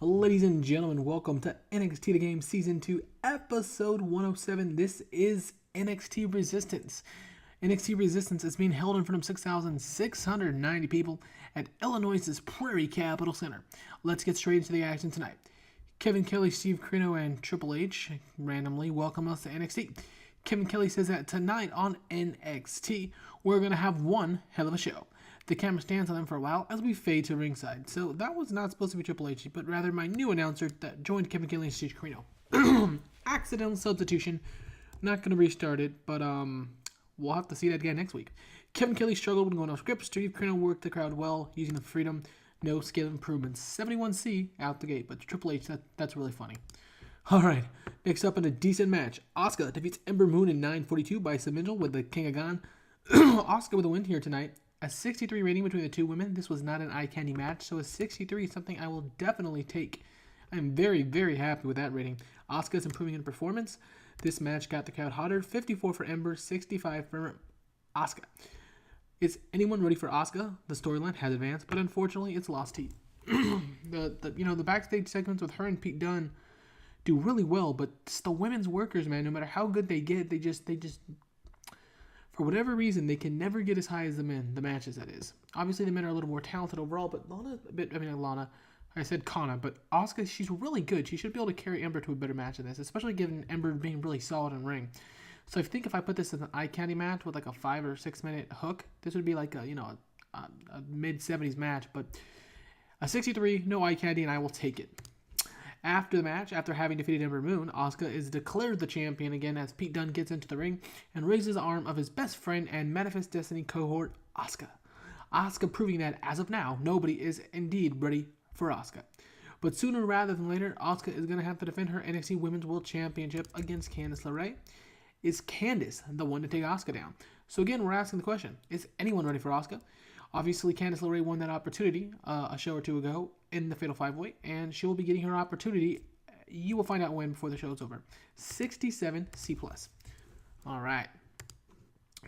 Ladies and gentlemen, welcome to NXT The Game Season 2, Episode 107. This is NXT Resistance. NXT Resistance is being held in front of 6,690 people at Illinois' Prairie Capital Center. Let's get straight into the action tonight. Kevin Kelly, Steve Corino, and Triple H randomly welcome us to NXT. Kevin Kelly says that tonight on NXT, we're going to have one hell of a show. The camera stands on them for a while as we fade to ringside. So that was not supposed to be Triple H, but rather my new announcer that joined Kevin Kelly and Steve Corino. Accidental substitution. Not going to restart it, but we'll have to see that again next week. Kevin Kelly struggled when going off script. Steve Corino worked the crowd well, using the freedom. No skill improvements. 71C out the gate, but Triple H, that's really funny. Alright, next up in a decent match. Asuka defeats Ember Moon in 9:42 by submission with the King of Gon. Asuka with a win here tonight. A 63 rating between the two women. This was not an eye candy match, so a 63 is something I will definitely take. I'm very, very happy with that rating. Asuka is improving in performance. This match got the crowd hotter. 54 for Ember, 65 for Asuka. Is anyone ready for Asuka? The storyline has advanced, but unfortunately, it's lost heat. The backstage segments with her and Pete Dunn do really well, but it's the women's workers, man. No matter how good they get, they just. For whatever reason, they can never get as high as the men, the matches, that is. Obviously, the men are a little more talented overall, but I said Kana, but Asuka, she's really good. She should be able to carry Ember to a better match than this, especially given Ember being really solid in ring. So I think if I put this as an eye candy match with like a 5 or 6 minute hook, this would be like a mid-70s match, but a 63, no eye candy, and I will take it. After the match, after having defeated Ember Moon, Asuka is declared the champion again as Pete Dunne gets into the ring and raises the arm of his best friend and Manifest Destiny cohort, Asuka. Asuka proving that, as of now, nobody is indeed ready for Asuka. But sooner rather than later, Asuka is going to have to defend her NXT Women's World Championship against Candice LeRae. Is Candice the one to take Asuka down? So again, we're asking the question, is anyone ready for Asuka? Obviously, Candice LeRae won that opportunity a show or two ago in the Fatal 5-Way, and she will be getting her opportunity. You will find out when before the show is over. 67 C+. All right.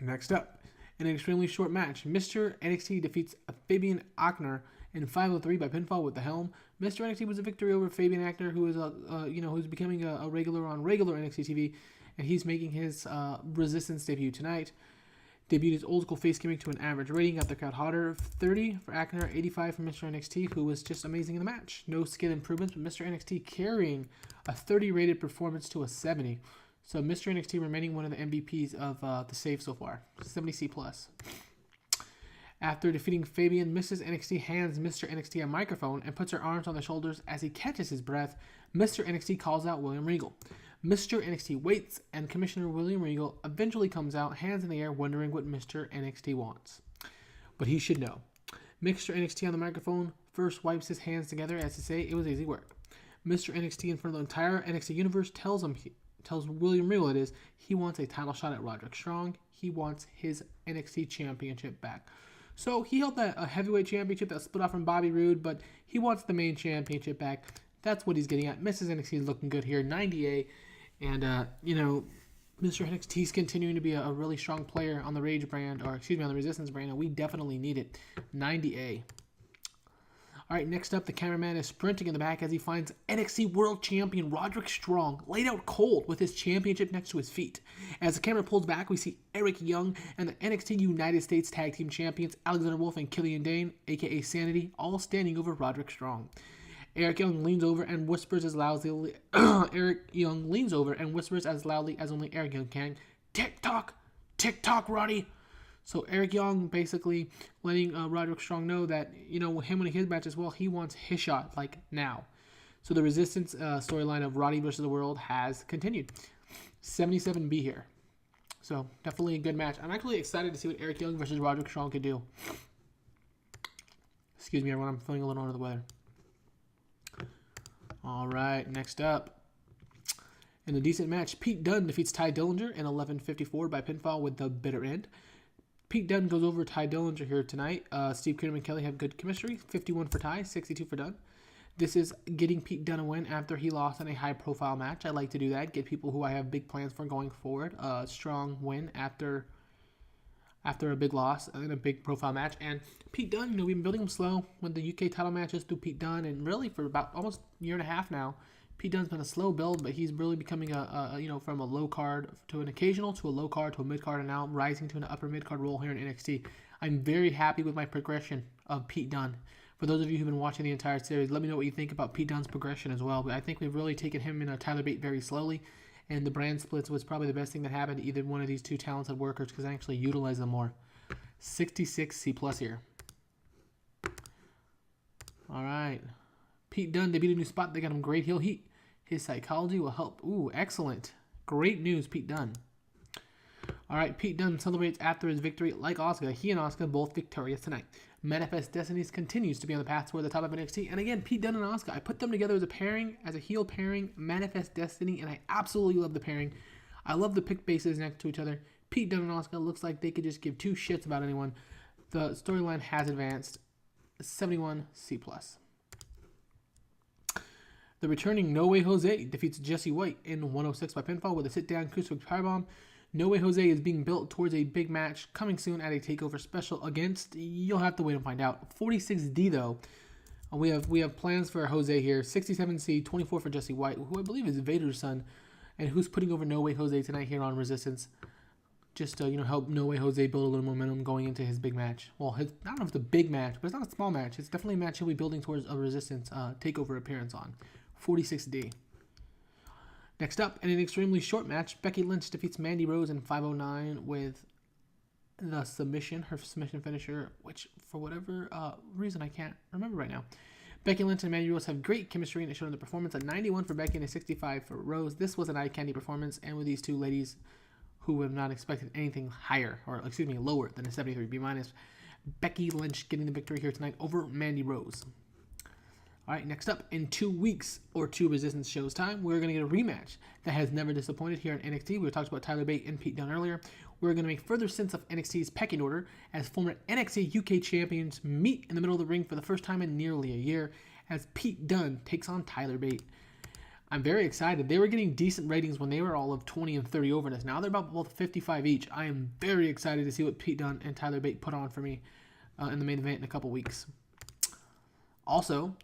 Next up, in an extremely short match, Mr. NXT defeats Fabian Achner in 5:03 by pinfall with the helm. Mr. NXT was a victory over Fabian Achner, who is who's becoming a regular on regular NXT TV, and he's making his Resistance debut tonight. Debuted his old school face gimmick to an average rating, got the crowd hotter. 30 for Achner, 85 for Mr. NXT, who was just amazing in the match. No skill improvements, but Mr. NXT carrying a 30 rated performance to a 70. So Mr. NXT remaining one of the MVPs of the save so far. 70 C+. After defeating Fabian, Mrs. NXT hands Mr. NXT a microphone and puts her arms on the shoulders as he catches his breath. Mr. NXT calls out William Regal. Mr. NXT waits, and Commissioner William Regal eventually comes out, hands in the air, wondering what Mr. NXT wants. But he should know. Mr. NXT on the microphone first wipes his hands together as to say it was easy work. Mr. NXT in front of the entire NXT universe tells William Regal he wants a title shot at Roderick Strong. He wants his NXT championship back. So he held a heavyweight championship that split off from Bobby Roode, but he wants the main championship back. That's what he's getting at. Mrs. NXT is looking good here, 90A. And, Mr. NXT is continuing to be a really strong player on the Rage brand, on the Resistance brand, and we definitely need it. 90A. All right, next up, the cameraman is sprinting in the back as he finds NXT World Champion Roderick Strong laid out cold with his championship next to his feet. As the camera pulls back, we see Eric Young and the NXT United States Tag Team Champions Alexander Wolf and Killian Dane, aka Sanity, all standing over Roderick Strong. Eric Young leans over and whispers as loudly. As only Eric Young can. Tick tock, Roddy. So Eric Young basically letting Roderick Strong know that him winning his match as well, he wants his shot like now. So the Resistance storyline of Roddy versus the World has continued. 77B here. So definitely a good match. I'm actually excited to see what Eric Young versus Roderick Strong could do. Excuse me, everyone. I'm feeling a little under the weather. All right, next up. In a decent match, Pete Dunn defeats Ty Dillinger in 11:54 by pinfall with the bitter end. Pete Dunn goes over Ty Dillinger here tonight. Steve Kiernan and Kelly have good chemistry. 51 for Ty, 62 for Dunn. This is getting Pete Dunn a win after he lost in a high-profile match. I like to do that. Get people who I have big plans for going forward a strong win after a big loss in a big profile match. And Pete Dunn, you know, we've been building him slow with the UK title matches through Pete Dunn, and really for about almost a year and a half now, Pete Dunn's been a slow build, but he's really becoming from a low card to an occasional to a low card to a mid card, and now rising to an upper mid card role here in NXT. I'm very happy with my progression of Pete Dunn. For those of you who've been watching the entire series, let me know what you think about Pete Dunn's progression as well. But I think we've really taken him and Tyler Bate very slowly, and the brand splits was probably the best thing that happened to either one of these two talented workers because I actually utilize them more. 66 C+ here. All right. Pete Dunn debuted a new spot. They got him great heel heat. His psychology will help. Ooh, excellent. Great news, Pete Dunn. All right, Pete Dunn celebrates after his victory. Like Asuka, he and Asuka both victorious tonight. Manifest Destinies continues to be on the path toward the top of NXT. And again, Pete Dunn and Asuka, I put them together as a pairing, as a heel pairing, Manifest Destiny, and I absolutely love the pairing. I love the pick bases next to each other. Pete Dunn and Asuka looks like they could just give two shits about anyone. The storyline has advanced. 71 C+. The returning No Way Jose defeats Jesse White in 106 by pinfall with a sit-down crucifix powerbomb. No Way Jose is being built towards a big match coming soon at a TakeOver special against, you'll have to wait and find out, 46D though. We have plans for Jose here. 67C, 24 for Jesse White, who I believe is Vader's son, and who's putting over No Way Jose tonight here on Resistance. Just to help No Way Jose build a little momentum going into his big match. Well, I don't know if it's a big match, but it's not a small match. It's definitely a match he'll be building towards a Resistance TakeOver appearance on. 46D. Next up, in an extremely short match, Becky Lynch defeats Mandy Rose in 509 with the submission, her submission finisher, which for whatever reason I can't remember right now. Becky Lynch and Mandy Rose have great chemistry, and it showed in the performance. A 91 for Becky and a 65 for Rose. This was an eye candy performance, and with these two ladies who have not expected anything higher, or excuse me, lower than a 73 B-. Becky Lynch getting the victory here tonight over Mandy Rose. All right, next up, in 2 weeks or 2 Resistance shows time, we're going to get a rematch that has never disappointed here in NXT. We talked about Tyler Bate and Pete Dunn earlier. We're going to make further sense of NXT's pecking order as former NXT UK champions meet in the middle of the ring for the first time in nearly a year as Pete Dunn takes on Tyler Bate. I'm very excited. They were getting decent ratings when they were all of 20 and 30 overness. Now they're about both 55 each. I am very excited to see what Pete Dunn and Tyler Bate put on for me in the main event in a couple weeks. Also,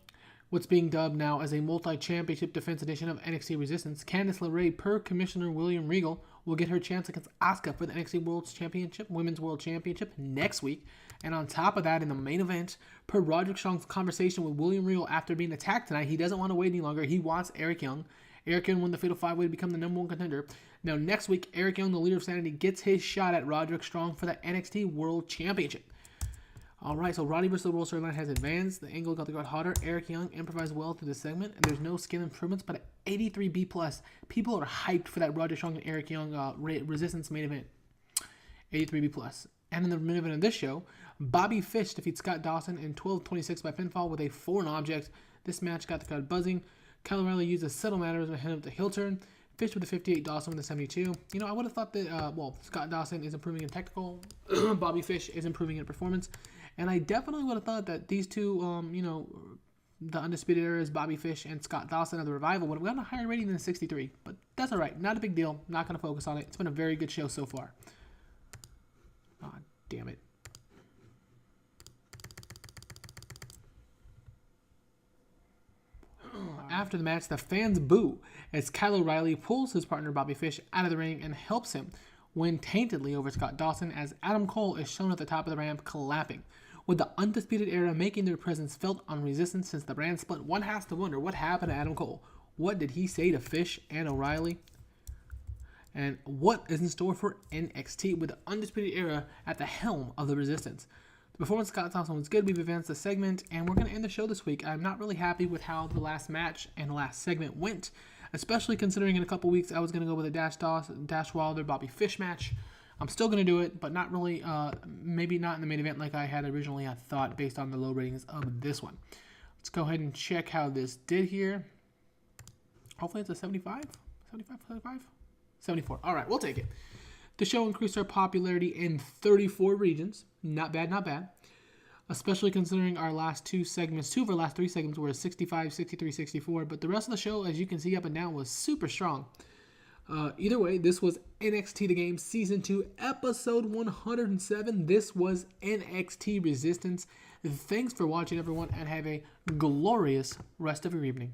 what's being dubbed now as a multi-championship defense edition of NXT Resistance, Candice LeRae, per Commissioner William Regal, will get her chance against Asuka for the NXT World Championship, Women's World Championship next week. And on top of that, in the main event, per Roderick Strong's conversation with William Regal after being attacked tonight, he doesn't want to wait any longer. He wants Eric Young. Eric Young won the Fatal 5-Way to become the #1 contender. Now, next week, Eric Young, the leader of Sanity, gets his shot at Roderick Strong for the NXT World Championship. All right, so Roddy vs. the World storyline has advanced. The angle got hotter. Eric Young improvised well through this segment, and there's no skill improvements, but at 83 B+, people are hyped for that Roderick Strong and Eric Young Resistance main event. 83 B+. And in the main event of this show, Bobby Fish defeats Scott Dawson in 12:26 by pinfall with a foreign object. This match got the crowd buzzing. Kyle O'Reilly used a settle matters ahead of the heel turn. Fish with the 58, Dawson with the 72. I would have thought that, Scott Dawson is improving in technical. Bobby Fish is improving in performance. And I definitely would have thought that these two, the Undisputed Era's Bobby Fish and Scott Dawson of the Revival would have gotten a higher rating than 63. But that's all right. Not a big deal. Not going to focus on it. It's been a very good show so far. Ah, damn it. After the match, the fans boo as Kyle O'Reilly pulls his partner Bobby Fish out of the ring and helps him win taintedly over Scott Dawson as Adam Cole is shown at the top of the ramp clapping. With the Undisputed Era making their presence felt on Resistance since the brand split, one has to wonder what happened to Adam Cole. What did he say to Fish and O'Reilly? And what is in store for NXT with the Undisputed Era at the helm of the Resistance? The performance of Scott Dawson was good. We've advanced the segment, and we're going to end the show this week. I'm not really happy with how the last match and the last segment went, especially considering in a couple weeks I was going to go with a Dash Wilder Bobby Fish match. I'm still going to do it, but not really, maybe not in the main event like I had originally thought based on the low ratings of this one. Let's go ahead and check how this did here. Hopefully it's a 75, 75? 74. All right, we'll take it. The show increased our popularity in 34 regions. Not bad, not bad. Especially considering our last two of our last three segments were 65, 63, 64. But the rest of the show, as you can see up and down, was super strong. Either way, this was NXT The Game Season 2, Episode 107. This was NXT Resistance. Thanks for watching, everyone, and have a glorious rest of your evening.